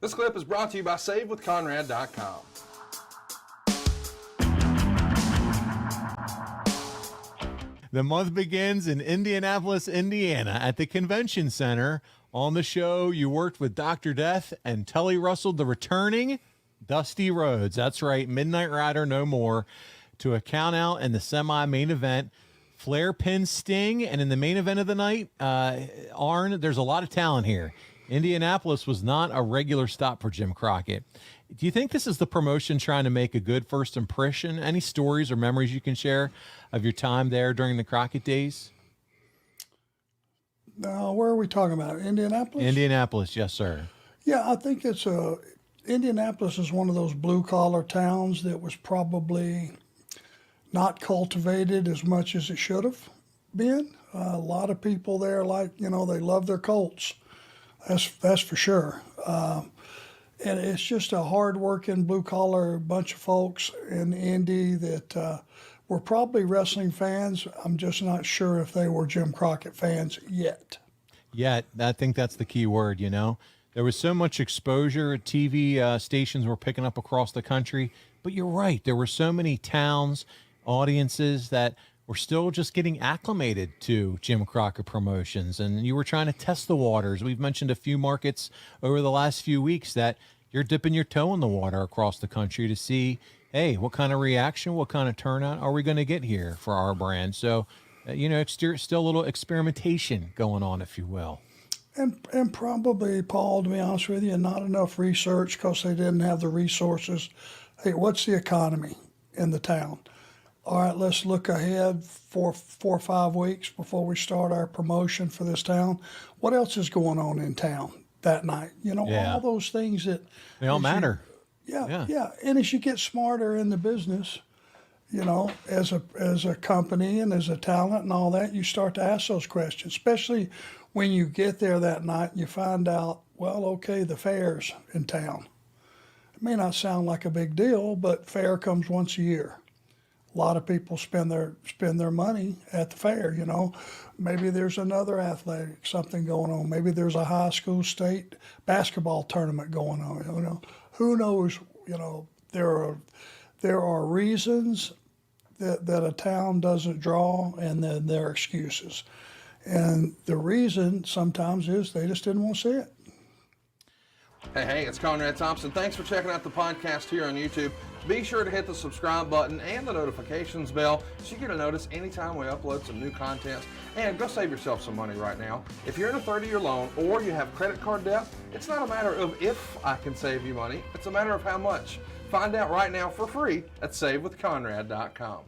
This clip is brought to you by SaveWithConrad.com. The month begins in Indianapolis, Indiana at the Convention Center. On the show, you worked with Dr. Death and Tully Russell, the returning Dusty Rhodes. That's right, Midnight Rider no more. To a count out in the semi-main event, Flair pins Sting, and in the main event of the night, Arn, there's a lot of talent here. Indianapolis was not a regular stop for Jim Crockett. Do you think this is the promotion trying to make a good first impression? Any stories or memories you can share of your time there during the Crockett days? Where are we talking about? Indianapolis? Indianapolis, yes, sir. Yeah, I think Indianapolis is one of those blue-collar towns that was probably not cultivated as much as it should have been. A lot of people there, they love their Colts. That's for sure. And it's just a hard-working, blue-collar bunch of folks in Indy that were probably wrestling fans. I'm just not sure if they were Jim Crockett fans yet. Yet, I think that's the key word, There was so much exposure. TV stations were picking up across the country. But you're right. There were so many towns, audiences that were still just getting acclimated to Jim Crockett Promotions, and you were trying to test the waters. We've mentioned a few markets over the last few weeks that you're dipping your toe in the water across the country to see, hey, what kind of reaction, what kind of turnout are we going to get here for our brand? So, it's still a little experimentation going on, if you will. And probably, Paul, to be honest with you, not enough research because they didn't have the resources. Hey, what's the economy in the town? All right, let's look ahead for 4 or 5 weeks before we start our promotion for this town. What else is going on in town that night? All those things that they all matter. Yeah. And as you get smarter in the business, as a company and as a talent and all that, you start to ask those questions, especially when you get there that night and you find out, well, okay, the fair's in town. It may not sound like a big deal, but fair comes once a year. A lot of people spend their money at the fair, Maybe there's another athletic, something going on. Maybe there's a high school state basketball tournament going on, Who knows, there are reasons that a town doesn't draw, and then there are excuses. And the reason sometimes is they just didn't want to see it. Hey, it's Conrad Thompson. Thanks for checking out the podcast here on YouTube. Be sure to hit the subscribe button and the notifications bell so you get a notice anytime we upload some new content. And go save yourself some money right now. If you're in a 30-year loan or you have credit card debt, it's not a matter of if I can save you money. It's a matter of how much. Find out right now for free at SaveWithConrad.com.